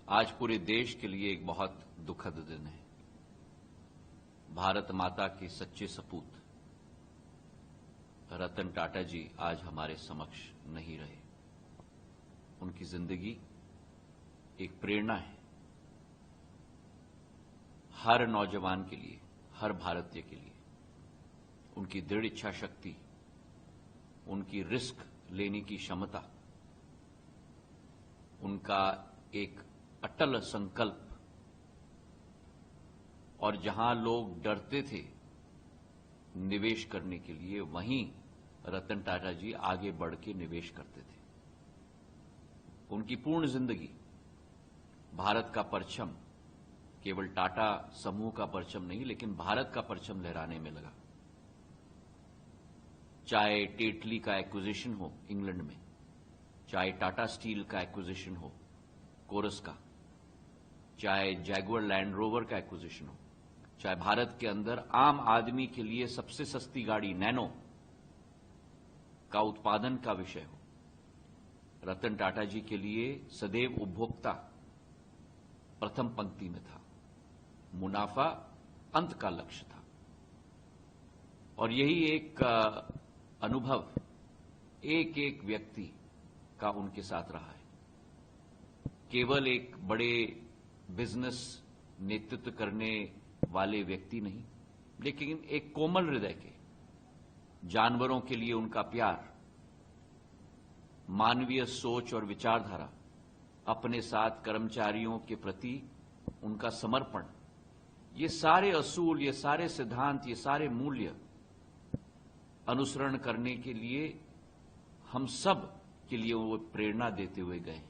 आज पूरे देश के लिए एक बहुत दुखद दिन है। भारत माता के सच्चे सपूत रतन टाटा जी आज हमारे समक्ष नहीं रहे। उनकी जिंदगी एक प्रेरणा है हर नौजवान के लिए, हर भारतीय के लिए। उनकी दृढ़ इच्छा शक्ति, उनकी रिस्क लेने की क्षमता, उनका एक अटल संकल्प, और जहां लोग डरते थे निवेश करने के लिए, वहीं रतन टाटा जी आगे बढ़ के निवेश करते थे। उनकी पूर्ण जिंदगी भारत का परचम, केवल टाटा समूह का परचम नहीं, लेकिन भारत का परचम लहराने में लगा। चाहे टेटली का एक्विजिशन हो इंग्लैंड में, चाहे टाटा स्टील का एक्विजिशन हो कोरस का, चाहे जैगुआर लैंड रोवर का एक्विजिशन हो, चाहे भारत के अंदर आम आदमी के लिए सबसे सस्ती गाड़ी नैनो का उत्पादन का विषय हो, रतन टाटा जी के लिए सदैव उपभोक्ता प्रथम पंक्ति में था, मुनाफा अंत का लक्ष्य था। और यही एक अनुभव एक एक व्यक्ति का उनके साथ रहा है। केवल एक बड़े बिजनेस नेतृत्व करने वाले व्यक्ति नहीं, लेकिन एक कोमल हृदय के, जानवरों के लिए उनका प्यार, मानवीय सोच और विचारधारा, अपने साथ कर्मचारियों के प्रति उनका समर्पण, ये सारे असूल, ये सारे सिद्धांत, ये सारे मूल्य अनुसरण करने के लिए हम सब के लिए वो प्रेरणा देते हुए गए।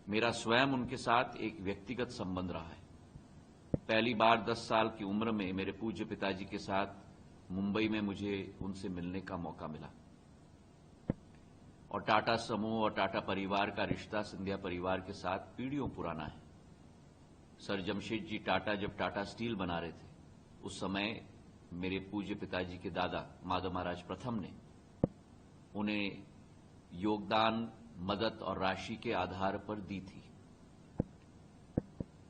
मेरा स्वयं उनके साथ एक व्यक्तिगत संबंध रहा है। पहली बार 10 साल की उम्र में मेरे पूज्य पिताजी के साथ मुंबई में मुझे उनसे मिलने का मौका मिला। और टाटा समूह और टाटा परिवार का रिश्ता सिंधिया परिवार के साथ पीढ़ियों पुराना है। सर जमशेद जी टाटा जब टाटा स्टील बना रहे थे, उस समय मेरे पूज्य पिताजी के दादा माधव महाराज प्रथम ने उन्हें योगदान, मदद और राशि के आधार पर दी थी।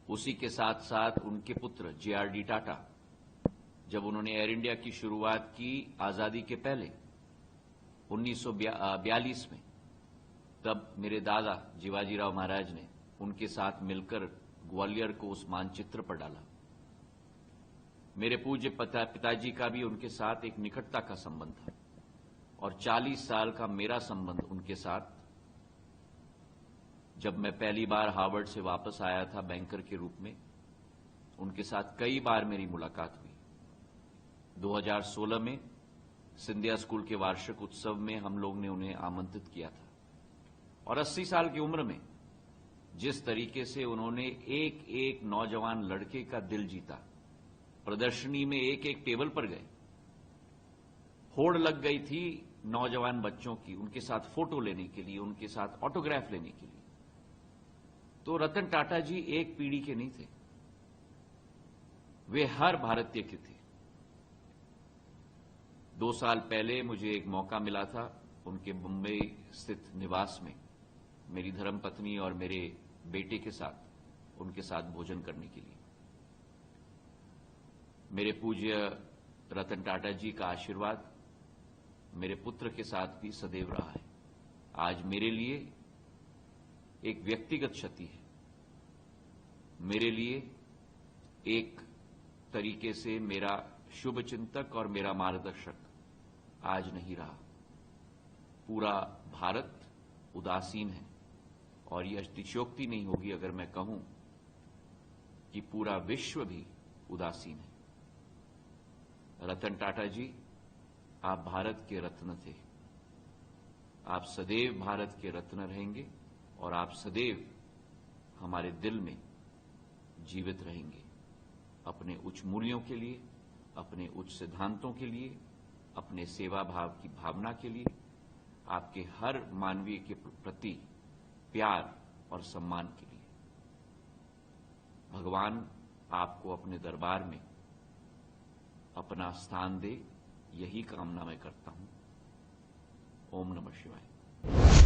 उसी के साथ साथ उनके पुत्र JRD टाटा, जब उन्होंने एयर इंडिया की शुरुआत की आजादी के पहले 1942 में, तब मेरे दादा जीवाजीराव महाराज ने उनके साथ मिलकर ग्वालियर को उस मानचित्र पर डाला। मेरे पूज्य पिताजी का भी उनके साथ एक निकटता का संबंध था, और 40 साल का मेरा संबंध उनके साथ, जब मैं पहली बार हार्वर्ड से वापस आया था बैंकर के रूप में, उनके साथ कई बार मेरी मुलाकात हुई। 2016 में सिंधिया स्कूल के वार्षिक उत्सव में हम लोग ने उन्हें आमंत्रित किया था। और 80 साल की उम्र में जिस तरीके से उन्होंने एक एक नौजवान लड़के का दिल जीता, प्रदर्शनी में एक एक टेबल पर गए, होड़ लग गई थी नौजवान बच्चों की उनके साथ फोटो लेने के लिए, उनके साथ ऑटोग्राफ लेने के लिए। तो रतन टाटा जी एक पीढ़ी के नहीं थे, वे हर भारतीय के थे। 2 साल पहले मुझे एक मौका मिला था उनके मुंबई स्थित निवास में मेरी धर्मपत्नी और मेरे बेटे के साथ उनके साथ भोजन करने के लिए। मेरे पूज्य रतन टाटा जी का आशीर्वाद मेरे पुत्र के साथ भी सदैव रहा है। आज मेरे लिए एक व्यक्तिगत क्षति है, मेरे लिए एक तरीके से मेरा शुभ चिंतक और मेरा मार्गदर्शक आज नहीं रहा। पूरा भारत उदासीन है, और यह अतिशयोक्ति नहीं होगी अगर मैं कहूं कि पूरा विश्व भी उदासीन है। रतन टाटा जी, आप भारत के रत्न थे। आप सदैव भारत के रत्न रहेंगे, और आप सदैव हमारे दिल में जीवित रहेंगे, अपने उच्च मूल्यों के लिए, अपने उच्च सिद्धांतों के लिए, अपने सेवा भाव की भावना के लिए, आपके हर मानवीय के प्रति प्यार और सम्मान के लिए। भगवान आपको अपने दरबार में अपना स्थान दे, यही कामना मैं करता हूं। ओम नमः शिवाय।